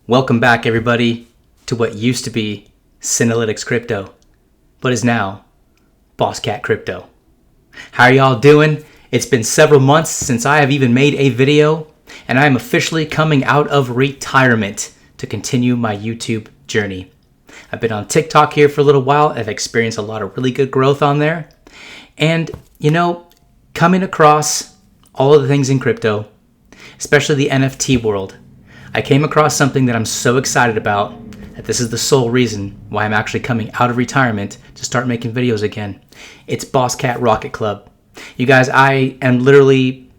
Welcome back, everybody, to what used to be Synalytics Crypto, but is now BossCat Crypto. How are y'all doing? It's been several months since I have even made a video, and I am officially coming out of retirement to continue my YouTube journey. I've been on TikTok here for a little while. I've experienced a lot of really good growth on there. And, coming across all of the things in crypto, especially the NFT world, I came across something that I'm so excited about that this is the sole reason why I'm actually coming out of retirement to start making videos again. It's BossCat Rocket Club. You guys, I am literally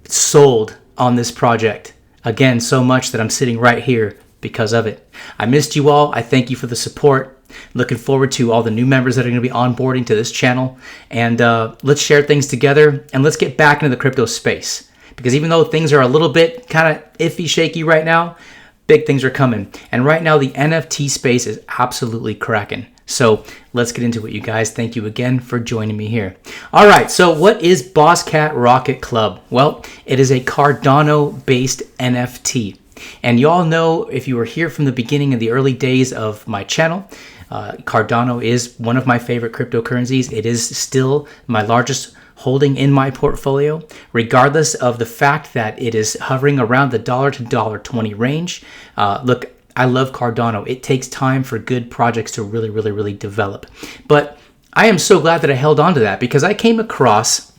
sold on this project. Again, so much that I'm sitting right here because of it. I missed you all. I thank you for the support. Looking forward to all the new members that are going to be onboarding to this channel. And let's share things together and let's get back into the crypto space. Because even though things are a little bit kind of iffy, shaky right now, big things are coming. And right now, the NFT space is absolutely cracking. So let's get into it, you guys. Thank you again for joining me here. All right, so what is BossCat Rocket Club? Well, it is a Cardano-based NFT. And you all know, if you were here from the beginning of the early days of my channel, Cardano is one of my favorite cryptocurrencies. It is still my largest holding in my portfolio, regardless of the fact that it is hovering around the $1 to $1.20 range. Look, I love Cardano. It takes time for good projects to really develop. But I am so glad that I held on to that because I came across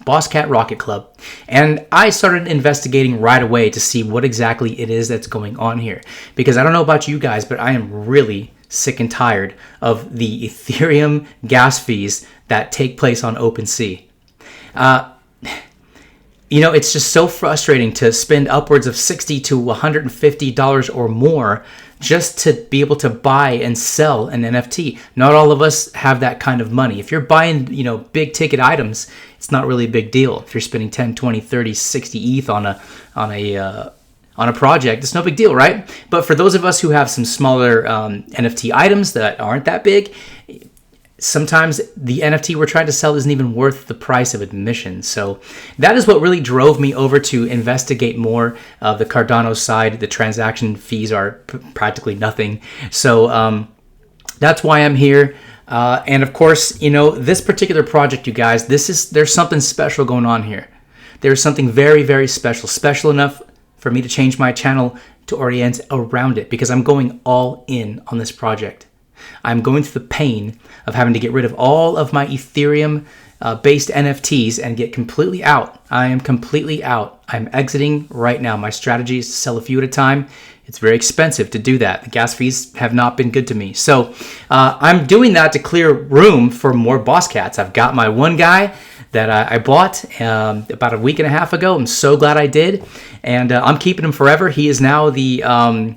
BossCat Rocket Club and I started investigating right away to see what exactly it is that's going on here. Because I don't know about you guys, but I am really sick and tired of the Ethereum gas fees that take place on OpenSea. It's just so frustrating to spend upwards of $60 to $150 or more just to be able to buy and sell an NFT. Not all of us have that kind of money. If you're buying, big ticket items, it's not really a big deal. If you're spending 10, 20, 30, 60 ETH on a project, it's no big deal, right? But for those of us who have some smaller NFT items that aren't that big, sometimes the NFT we're trying to sell isn't even worth the price of admission. So that is what really drove me over to investigate more of the Cardano side. The transaction fees are practically nothing. So that's why I'm here. And of course, this particular project, you guys, there's something special going on here. There's something very special enough for me to change my channel to orient around it because I'm going all in on this project. I'm going through the pain of having to get rid of all of my Ethereum based NFTs and get completely out. I am completely out. I'm exiting right now. My strategy is to sell a few at a time. It's very expensive to do that. The gas fees have not been good to me. So I'm doing that to clear room for more BossCats. I've got my one guy that I bought about a week and a half ago. I'm so glad I did. And I'm keeping him forever. He is now the...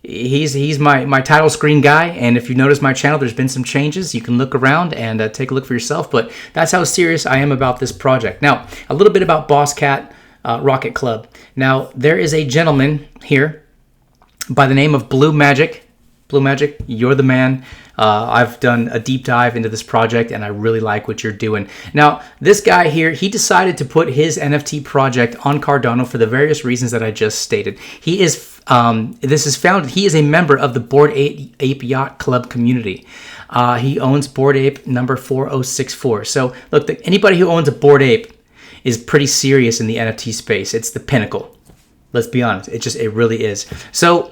He's my title screen guy, and if you notice my channel, there's been some changes. You can look around and take a look for yourself, but that's how serious I am about this project. Now, a little bit about BossCat Rocket Club. Now, there is a gentleman here by the name of Blue Magic. Blue Magic, you're the man. I've done a deep dive into this project, and I really like what you're doing. Now, this guy here, he decided to put his NFT project on Cardano for the various reasons that I just stated. He is he is a member of the Bored Ape Yacht Club community. He owns Bored Ape number 4064. So look, anybody who owns a Bored Ape is pretty serious in the NFT space. It's the pinnacle. Let's be honest. It really is. So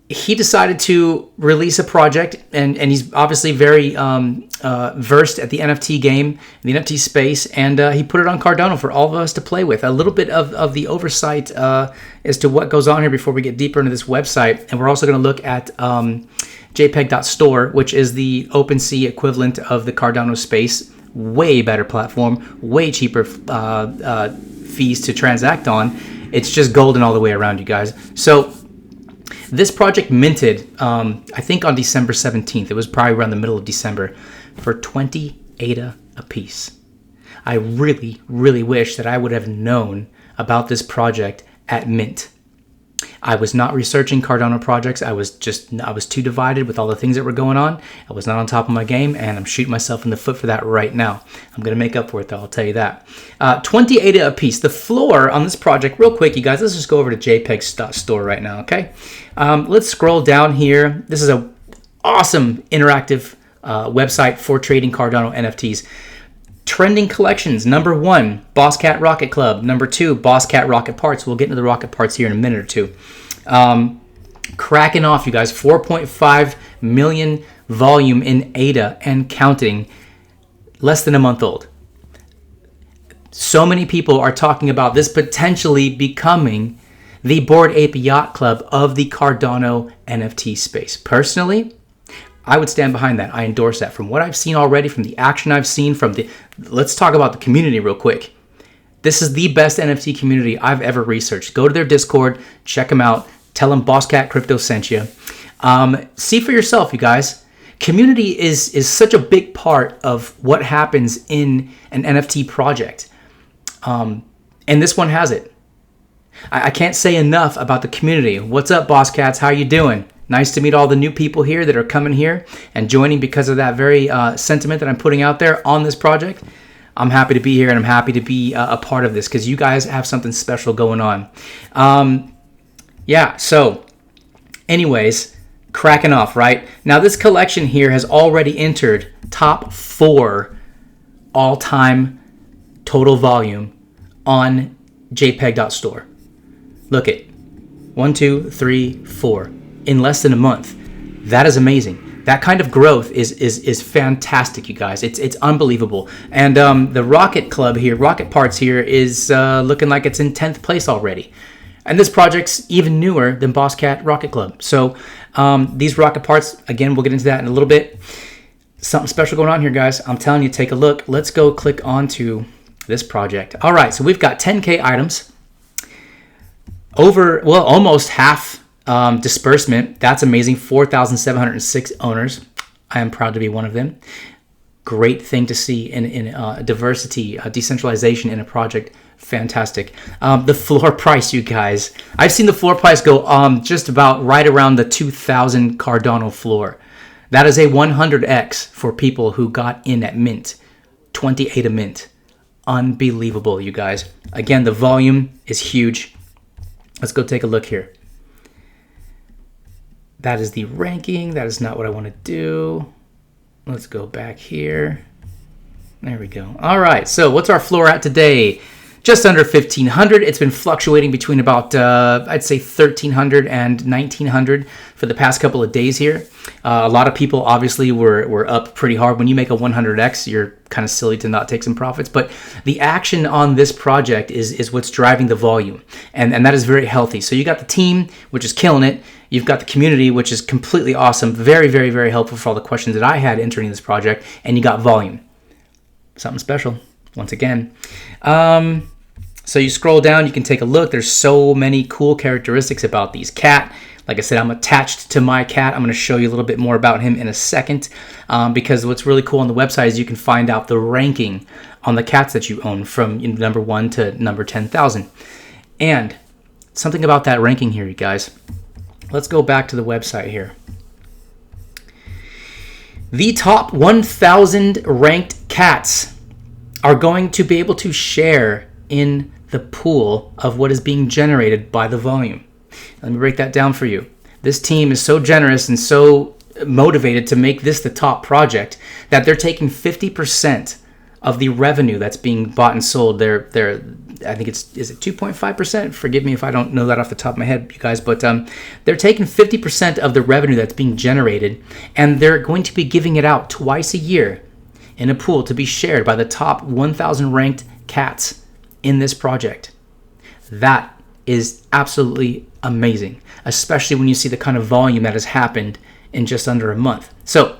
he decided to release a project, and he's obviously very versed at the NFT game, the NFT space, and he put it on Cardano for all of us to play with. A little bit of the oversight as to what goes on here before we get deeper into this website, and we're also going to look at jpeg.store, which is the OpenSea equivalent of the Cardano space. Way better platform, way cheaper fees to transact on. It's just golden all the way around, you guys. So this project minted, I think on December 17th. It was probably around the middle of December for 20 ADA apiece. I really wish that I would have known about this project at mint. I was not researching Cardano projects. I was too divided with all the things that were going on. I was not on top of my game, and I'm shooting myself in the foot for that right now. I'm going to make up for it, though, I'll tell you that. 20 ADA a piece. The floor on this project, real quick, you guys, let's just go over to JPEG's store right now, okay? Let's scroll down here. This is a awesome interactive website for trading Cardano NFTs. Trending collections. Number 1, Boss Cat Rocket Club. Number 2, Boss Cat Rocket Parts. We'll get into the rocket parts here in a minute or two. Cracking off, you guys. 4.5 million volume in ADA and counting. Less than a month old. So many people are talking about this potentially becoming the Bored Ape Yacht Club of the Cardano NFT space. Personally, I would stand behind that. I endorse that. From what I've seen already, from the action I've seen, let's talk about the community real quick. This is the best NFT community I've ever researched. Go to their Discord, check them out, tell them Boss Cat Crypto sent you. See for yourself, you guys. Community is such a big part of what happens in an NFT project. And this one has it. I can't say enough about the community. What's up, Boss Cats? How you doing? Nice to meet all the new people here that are coming here and joining because of that very sentiment that I'm putting out there on this project. I'm happy to be here, and I'm happy to be a part of this because you guys have something special going on. Yeah, so anyways, cracking off, right? Now this collection here has already entered top 4 all-time total volume on jpeg.store. Look at 1, 2, 3, 4 in less than a month. That is amazing. That kind of growth is fantastic, you guys. It's unbelievable. And the Rocket Club here, Rocket Parts here, is looking like it's in 10th place already. And this project's even newer than Boss Cat Rocket Club. So these Rocket Parts, again, we'll get into that in a little bit. Something special going on here, guys. I'm telling you, take a look. Let's go click onto this project. All right, so we've got 10K items. Almost half disbursement. That's amazing. 4,706 owners. I am proud to be one of them. Great thing to see in diversity, decentralization in a project. Fantastic. The floor price, you guys. I've seen the floor price go just about right around the 2,000 Cardano floor. That is a 100x for people who got in at mint. 28 a mint. Unbelievable, you guys. Again, the volume is huge. Let's go take a look here. That is the ranking. That is not what I want to do. Let's go back here. There we go. All right, so what's our floor at today? Just under 1,500. It's been fluctuating between about, I'd say 1,300 and 1,900 for the past couple of days here. A lot of people obviously were up pretty hard. When you make a 100x, you're kind of silly to not take some profits. But the action on this project is what's driving the volume. And that is very healthy. So you got the team, which is killing it. You've got the community, which is completely awesome. Very, very, very helpful for all the questions that I had entering this project. And you got volume. Something special, once again. So you scroll down, you can take a look. There's so many cool characteristics about these. Cat, like I said, I'm attached to my cat. I'm going to show you a little bit more about him in a second, because what's really cool on the website is you can find out the ranking on the cats that you own from number 1 to number 10,000. And something about that ranking here, you guys. Let's go back to the website here. The top 1,000 ranked cats are going to be able to share in the pool of what is being generated by the volume. Let me break that down for you. This team is so generous and so motivated to make this the top project that they're taking 50% of the revenue that's being bought and sold. They're I think is it 2.5%? Forgive me if I don't know that off the top of my head, you guys, but they're taking 50% of the revenue that's being generated, and they're going to be giving it out twice a year in a pool to be shared by the top 1,000 ranked cats in this project. That is absolutely amazing, especially when you see the kind of volume that has happened in just under a month. So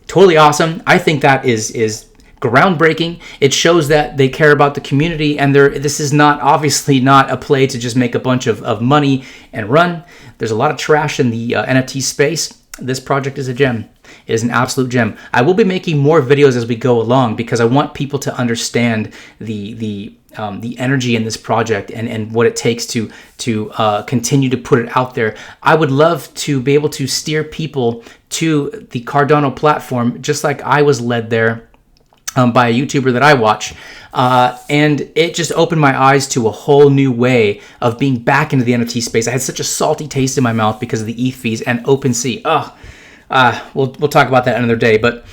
totally awesome. I think that is groundbreaking. It shows that they care about the community, and this is obviously not a play to just make a bunch of money and run. There's a lot of trash in the NFT space. This project is a gem. It is an absolute gem. I will be making more videos as we go along because I want people to understand the the energy in this project and what it takes to continue to put it out there. I would love to be able to steer people to the Cardano platform, just like I was led there by a YouTuber that I watch. And it just opened my eyes to a whole new way of being back into the NFT space. I had such a salty taste in my mouth because of the ETH fees and OpenSea. We'll talk about that another day. But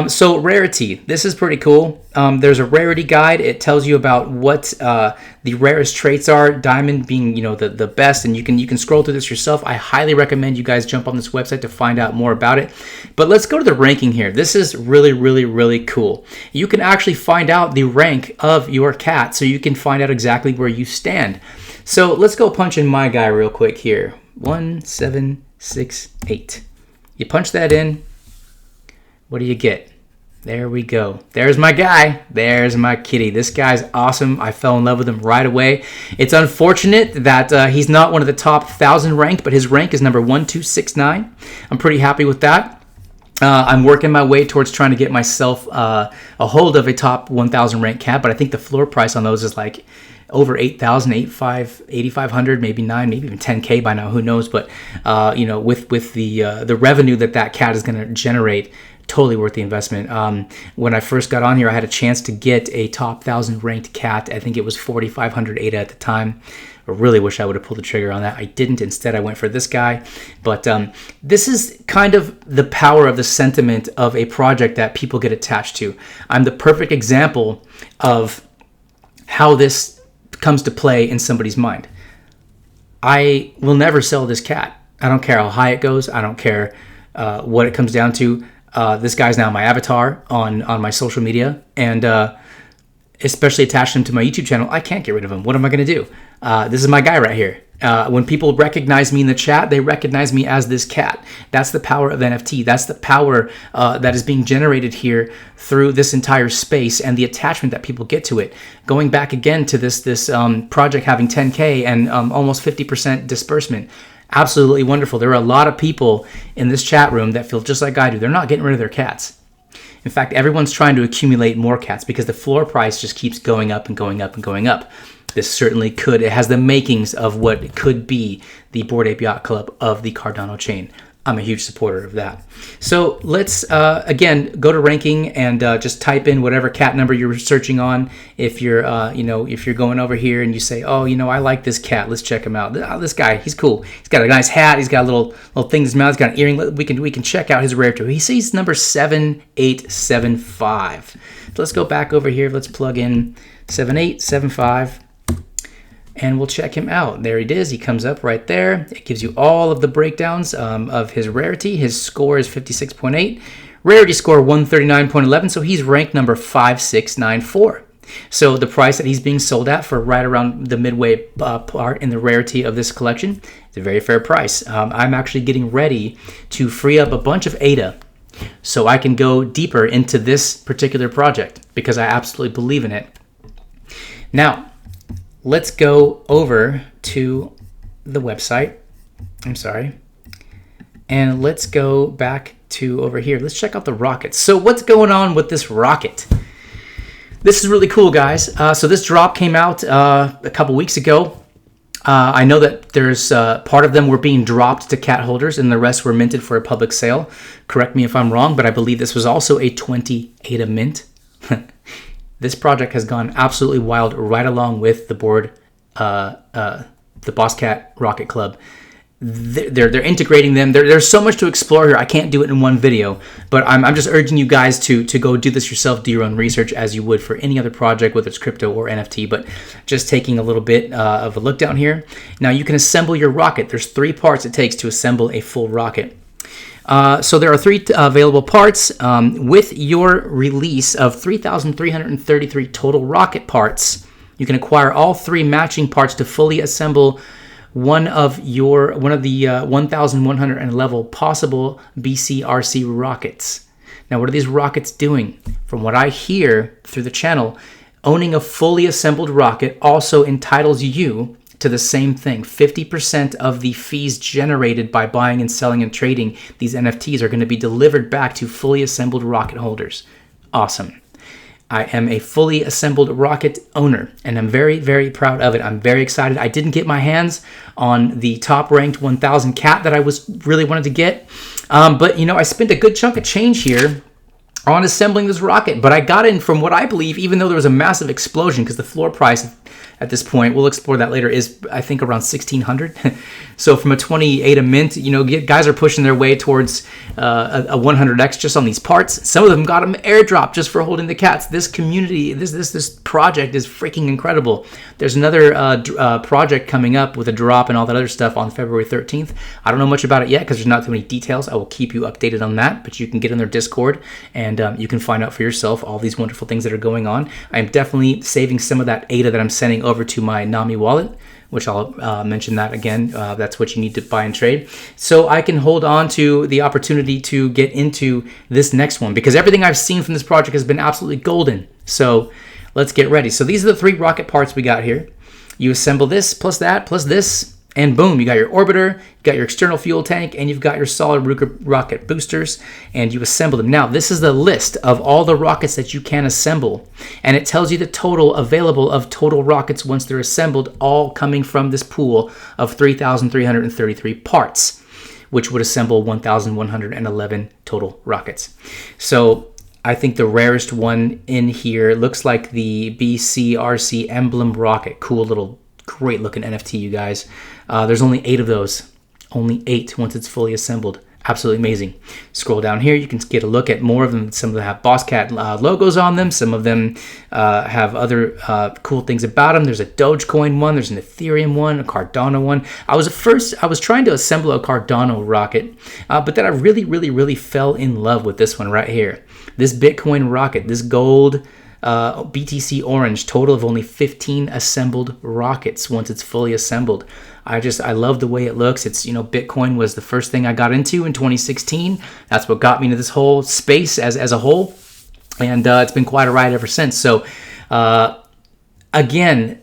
so rarity, this is pretty cool. There's a rarity guide. It tells you about what the rarest traits are. Diamond being the best, and you can scroll through this yourself. I highly recommend you guys jump on this website to find out more about it. But let's go to the ranking here. This is really, really, really cool. You can actually find out the rank of your cat, so you can find out exactly where you stand. So let's go punch in my guy real quick here. 1768. You punch that in, what do you get? There we go. There's my guy. There's my kitty. This guy's awesome. I fell in love with him right away. It's unfortunate that he's not one of the top 1,000 ranked, but his rank is number 1269. I'm pretty happy with that. I'm working my way towards trying to get myself a hold of a top 1,000 ranked cat, but I think the floor price on those is like over 8,000, 8,500, maybe 9, maybe even 10K by now. Who knows? But with the revenue that cat is going to generate, totally worth the investment. When I first got on here, I had a chance to get a top 1,000 ranked cat. I think it was 4,500 ADA at the time. I really wish I would have pulled the trigger on that. I didn't. Instead, I went for this guy. But this is kind of the power of the sentiment of a project that people get attached to. I'm the perfect example of how this comes to play in somebody's mind. I will never sell this cat. I don't care how high it goes. I don't care what it comes down to. This guy's now my avatar on my social media, and especially attached him to my YouTube channel. I can't get rid of him. What am I going to do? This is my guy right here. When people recognize me in the chat, they recognize me as this cat. That's the power of NFT. That's the power that is being generated here through this entire space and the attachment that people get to it. Going back again to this project having 10K and almost 50% disbursement. Absolutely wonderful. There are a lot of people in this chat room that feel just like I do. They're not getting rid of their cats. In fact, everyone's trying to accumulate more cats because the floor price just keeps going up and going up and going up. This certainly could. It has the makings of what could be the Bored Ape Yacht Club of the Cardano chain. I'm a huge supporter of that. So let's, again, go to ranking and just type in whatever cat number you're searching on. If you're, if you're going over here and you say, oh, I like this cat. Let's check him out. This guy, he's cool. He's got a nice hat. He's got a little thing in his mouth. He's got an earring. We can check out his rarity. He sees number 7875. So let's go back over here. Let's plug in 7875. And we'll check him out. There it is. He comes up right there. It gives you all of the breakdowns of his rarity. His score is 56.8. Rarity score 139.11. So he's ranked number 5694. So the price that he's being sold at for right around the midway part in the rarity of this collection is a very fair price. I'm actually getting ready to free up a bunch of ADA so I can go deeper into this particular project because I absolutely believe in it. Now, let's go over to the website. And let's go back to over here. Let's check out the rockets. So what's going on with this rocket? This is really cool, guys. So this drop came out a couple weeks ago. I know that there's part of them were being dropped to cat holders and the rest were minted for a public sale. Correct me if I'm wrong, but I believe this was also a 20 ADA mint. This project has gone absolutely wild right along with the Boss Cat Rocket Club. They're integrating them. There's so much to explore here. I can't do it in one video, but I'm just urging you guys to go do this yourself, do your own research as you would for any other project, whether it's crypto or NFT, but just taking a little bit of a look down here. Now you can assemble your rocket. There's 3 parts it takes to assemble a full rocket. So there are 3 available parts. With your release of 3,333 total rocket parts, you can acquire all 3 matching parts to fully assemble one of the 1,100 level possible BCRC rockets. Now, what are these rockets doing? From what I hear through the channel, owning a fully assembled rocket also entitles you to the same thing. 50% of the fees generated by buying and selling and trading these NFTs are going to be delivered back to fully assembled rocket holders. Awesome. I am a fully assembled rocket owner, and I'm very, very proud of it. I'm very excited. I didn't get my hands on the top ranked 1000 cat that I was really wanted to get. But, you know, I spent a good chunk of change here on assembling this rocket. But I got in, from what I believe, even though there was a massive explosion, because the floor price at this point, we'll explore that later, is I think around 1600. So from a 28 a mint, you know, guys are pushing their way towards a 100x just on these parts. Some of them got them airdrop just for holding the cats. This community, this project is freaking incredible. There's another project coming up with a drop and all that other stuff on February 13th. I don't know much about it yet because there's not too many details. I will keep you updated on that, but you can get in their Discord and you can find out for yourself all these wonderful things that are going on. I'm definitely saving some of that ADA that I'm sending over to my Nami wallet, which I'll mention that again. That's what you need to buy and trade. So I can hold on to the opportunity to get into this next one, because everything I've seen from this project has been absolutely golden. So let's get ready. So these are the 3 rocket parts we got here. You assemble this plus that plus this, and boom, you got your orbiter, you got your external fuel tank, and you've got your solid rocket boosters, and you assemble them. Now, this is the list of all the rockets that you can assemble, and it tells you the total available of total rockets once they're assembled, all coming from this pool of 3,333 parts, which would assemble 1,111 total rockets. So I think the rarest one in here looks like the BCRC emblem rocket. Cool little, great looking NFT, you guys. There's only 8 of those. Only 8 once it's fully assembled. Absolutely amazing. Scroll down here, you can get a look at more of them. Some of them have Boss Cat logos on them. Some of them have other cool things about them. There's a Dogecoin one, there's an Ethereum one, a Cardano one. I was trying to assemble a Cardano rocket, but then I really fell in love with this one right here. This Bitcoin rocket, this gold BTC orange, total of only 15 assembled rockets once it's fully assembled. I love the way it looks. It's, you know, Bitcoin was the first thing I got into in 2016. That's what got me into this whole space as a whole. And it's been quite a ride ever since. So again,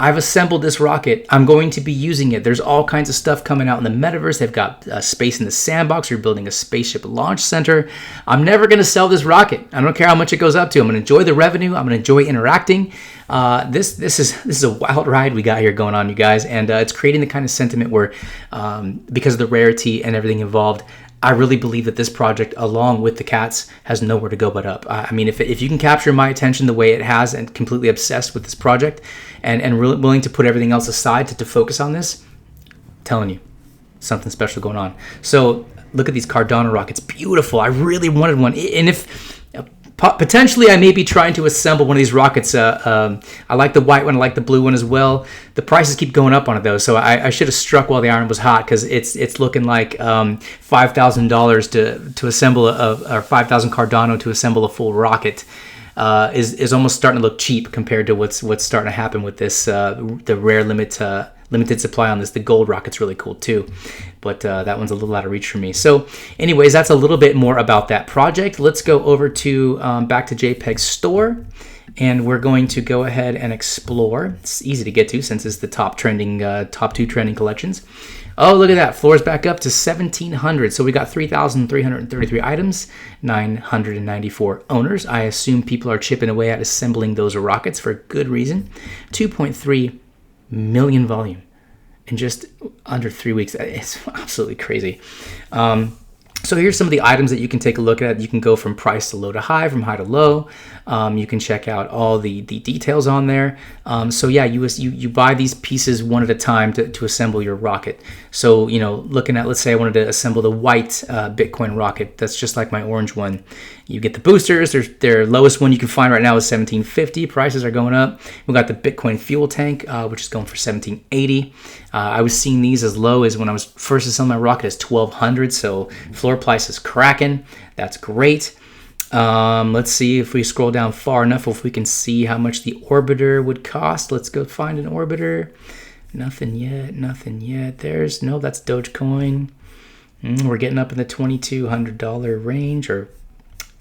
I've assembled this rocket. I'm going to be using it. There's all kinds of stuff coming out in the Metaverse. They've got space in the sandbox. We're building a spaceship launch center. I'm never going to sell this rocket. I don't care how much it goes up to. I'm going to enjoy the revenue. I'm going to enjoy interacting. This is a wild ride we got here going on, you guys. And it's creating the kind of sentiment where, because of the rarity and everything involved, I really believe that this project, along with the cats, has nowhere to go but up. I mean, if you can capture my attention the way it has, and completely obsessed with this project, and really willing to put everything else aside to focus on this, I'm telling you, something special going on. So look at these Cardano rockets. Beautiful. I really wanted one. And if potentially I may be trying to assemble one of these rockets. I like the white one. I like the blue one as well. The prices keep going up on it though, so I should have struck while the iron was hot, because it's looking like $5,000 to assemble or 5,000 Cardano to assemble a full rocket. Is almost starting to look cheap compared to what's starting to happen with this the rare limited supply on this. The gold rocket's really cool too, but that one's a little out of reach for me. So anyways, that's a little bit more about that project. Let's go over to back to JPEG store, and we're going to go ahead and explore. It's easy to get to since it's the top 2 trending collections. Oh, look at that. Floor's back up to 1,700. So we got 3,333 items, 994 owners. I assume people are chipping away at assembling those rockets for good reason. 2.3 million volume in just under 3 weeks. It's absolutely crazy. So here's some of the items that you can take a look at. You can go from price to low to high, from high to low. You can check out all the details on there. So yeah, you buy these pieces one at a time to assemble your rocket. So, you know, looking at, let's say I wanted to assemble the white Bitcoin rocket. That's just like my orange one. You get the boosters. Their lowest one you can find right now is $1,750. Prices are going up. We got the Bitcoin fuel tank, which is going for $1,780. I was seeing these as low as when I was first assembling my rocket as $1,200. So floor price is cracking. That's great. Let's see if we scroll down far enough, if we can see how much the orbiter would cost. Let's go find an orbiter. Nothing yet. That's Dogecoin. We're getting up in the $2,200 range, or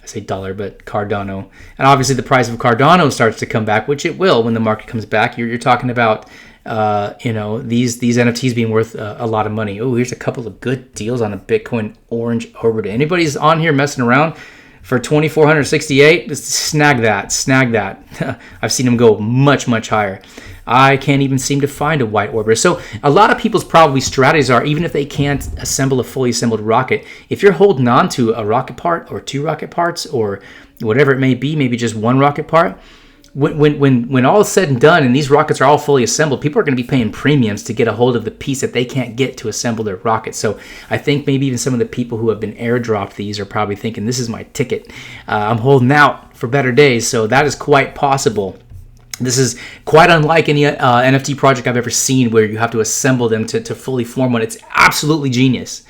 I say dollar, but Cardano. And obviously the price of Cardano starts to come back, which it will when the market comes back. You're talking about these NFTs being worth a lot of money. Oh, here's a couple of good deals on a Bitcoin orange orbiter. Anybody's on here messing around, For 2,468, just snag that. I've seen them go much, much higher. I can't even seem to find a white orbiter. So a lot of people's probably strategies are, even if they can't assemble a fully assembled rocket, if you're holding on to a rocket part or 2 rocket parts or whatever it may be, maybe just 1 rocket part, when all is said and done and these rockets are all fully assembled, people are going to be paying premiums to get a hold of the piece that they can't get to assemble their rocket. So I think maybe even some of the people who have been airdropped these are probably thinking, this is my ticket. I'm holding out for better days. So that is quite possible. This is quite unlike any NFT project I've ever seen where you have to assemble them to fully form one. It's absolutely genius.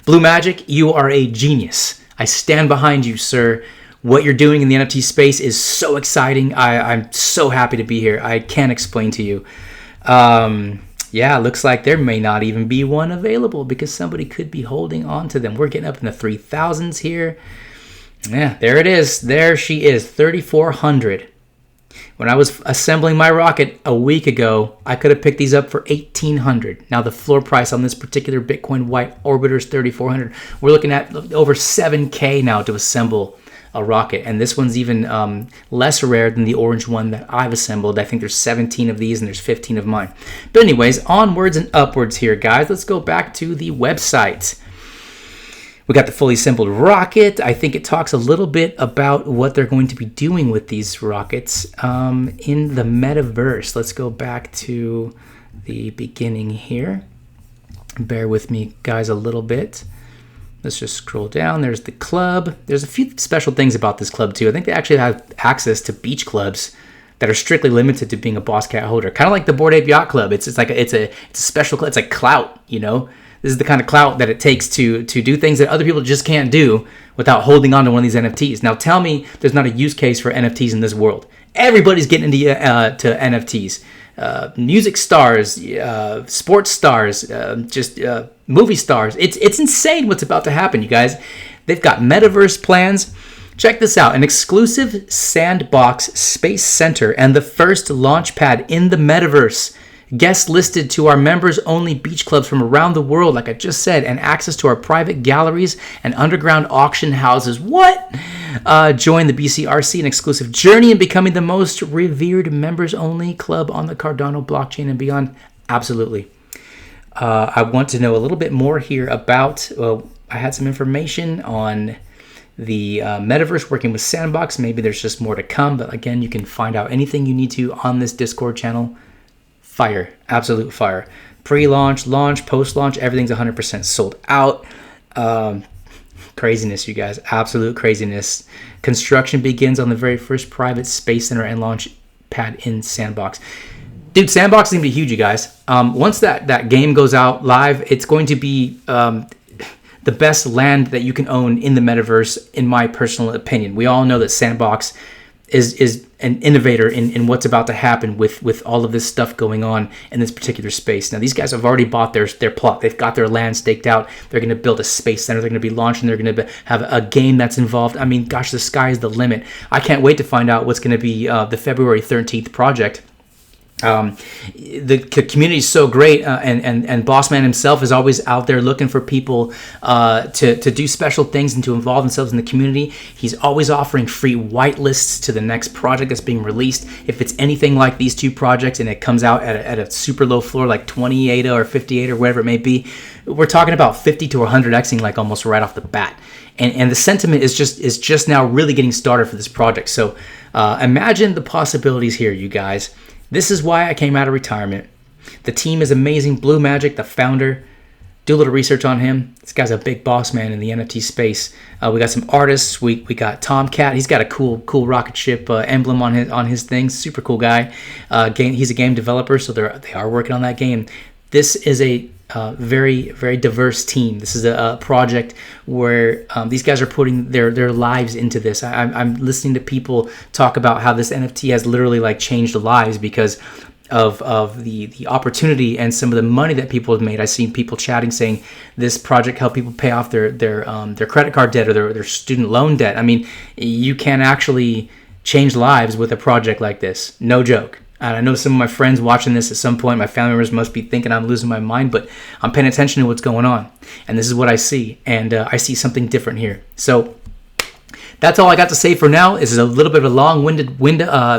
Blue Magic, you are a genius. I stand behind you, sir. What you're doing in the NFT space is so exciting. I'm so happy to be here. I can't explain to you. Yeah, looks like there may not even be one available because somebody could be holding on to them. We're getting up in the 3,000s here. Yeah, there it is. There she is, 3,400. When I was assembling my rocket a week ago, I could have picked these up for 1,800. Now the floor price on this particular Bitcoin white orbiter is 3,400. We're looking at over 7K now to assemble a rocket, and this one's even less rare than the orange one that I've assembled. I think there's 17 of these and there's 15 of mine. But anyways, onwards and upwards here, guys. Let's go back to the website. We got the fully assembled rocket. I think it talks a little bit about what they're going to be doing with these rockets in the metaverse. Let's go back to the beginning here. Bear with me, guys, a little bit. Let's just scroll down. There's the club. There's a few special things about this club, too. I think they actually have access to beach clubs that are strictly limited to being a Boss Cat holder. Kind of like the Bored Ape Yacht Club. It's a special club. It's like clout, you know? This is the kind of clout that it takes to do things that other people just can't do without holding on to one of these NFTs. Now, tell me there's not a use case for NFTs in this world. Everybody's getting into to NFTs. Music stars, sports stars, just movie stars. It's insane what's about to happen, you guys. They've got metaverse plans. Check this out. An exclusive sandbox space center and the first launch pad in the metaverse. Guests listed to our members-only beach clubs from around the world, like I just said, and access to our private galleries and underground auction houses. What? Join the BCRC, an exclusive journey in becoming the most revered members-only club on the Cardano blockchain and beyond. Absolutely. I want to know a little bit more here about, I had some information on the metaverse working with Sandbox. Maybe there's just more to come, but again, you can find out anything you need to on this Discord channel. Fire, absolute fire. Pre-launch, launch, post-launch, everything's 100% sold out. Craziness, you guys, absolute craziness. Construction begins on the very first private space center and launch pad in Sandbox. Dude, Sandbox is gonna be huge, you guys. Once that game goes out live, it's going to be the best land that you can own in the metaverse, in my personal opinion. We all know that Sandbox is an innovator in what's about to happen with all of this stuff going on in this particular space. Now, these guys have already bought their plot. They've got their land staked out. They're going to build a space center. They're going to be launching. They're going to have a game that's involved. I mean, gosh, the sky is the limit. I can't wait to find out what's going to be the February 13th project. The community is so great, and Bossman himself is always out there looking for people to do special things and to involve themselves in the community. He's always offering free whitelists to the next project that's being released. If it's anything like these two projects and it comes out at a super low floor like 20 ADA or 50 ADA or whatever it may be, we're talking about 50 to 100xing like almost right off the bat. And the sentiment is just now really getting started for this project. So imagine the possibilities here, you guys. This is why I came out of retirement. The team is amazing. Blue Magic, the founder. Do a little research on him. This guy's a big boss man in the NFT space. We got some artists. We got Tomcat. He's got a cool rocket ship emblem on his thing. Super cool guy. He's a game developer, so they are working on that game. This is a very, very diverse team. This is a project where these guys are putting their lives into this. I'm listening to people talk about how this NFT has literally like changed lives because of the opportunity and some of the money that people have made. I've seen people chatting saying this project helped people pay off their credit card debt or their student loan debt. I mean, you can actually change lives with a project like this. No joke. And I know some of my friends watching this at some point, my family members must be thinking I'm losing my mind, but I'm paying attention to what's going on. And this is what I see. And I see something different here. So That's all I got to say for now. This is a little bit of a long-winded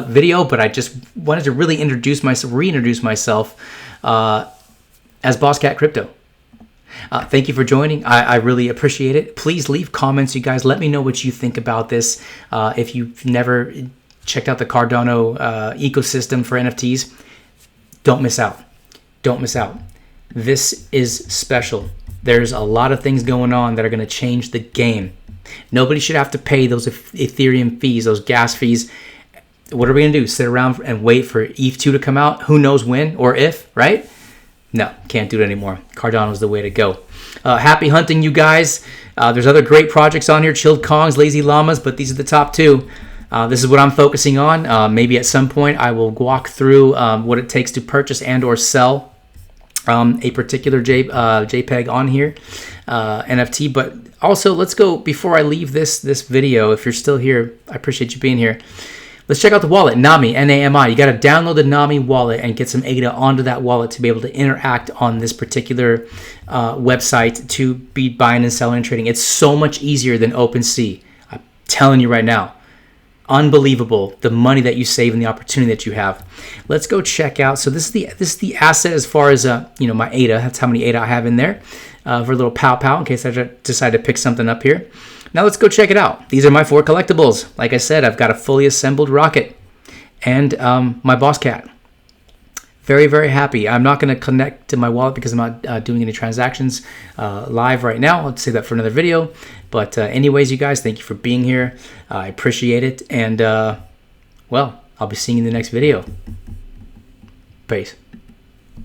video, but I just wanted to really reintroduce myself as Boss Cat Crypto. Thank you for joining. I really appreciate it. Please leave comments, you guys. Let me know what you think about this. If you've never checked out the Cardano ecosystem for NFTs, don't miss out. Don't miss out. This is special. There's a lot of things going on that are going to change the game. Nobody should have to pay those Ethereum fees, those gas fees. What are we going to do? Sit around and wait for ETH2 to come out? Who knows when or if, right? No, can't do it anymore. Cardano is the way to go. Happy hunting, you guys. There's other great projects on here, Chilled Kongs, Lazy Llamas, but these are the top two. This is what I'm focusing on. Maybe at some point I will walk through what it takes to purchase and or sell a particular JPEG on here, NFT. But also, let's go, before I leave this video, if you're still here, I appreciate you being here. Let's check out the wallet, Nami, N-A-M-I. You got to download the Nami wallet and get some ADA onto that wallet to be able to interact on this particular website to be buying and selling and trading. It's so much easier than OpenSea. I'm telling you right now. Unbelievable, the money that you save and the opportunity that you have. Let's go check out. So this is the asset as far as my ADA. That's how many ADA I have in there for a little pow in case I decide to pick something up here. Now let's go check it out. These are my 4 collectibles. Like I said, I've got a fully assembled rocket and my Boss Cat. Very, very happy. I'm not going to connect to my wallet because I'm not doing any transactions live right now. Let's save that for another video. But anyways, you guys, thank you for being here. I appreciate it. And, well, I'll be seeing you in the next video. Peace.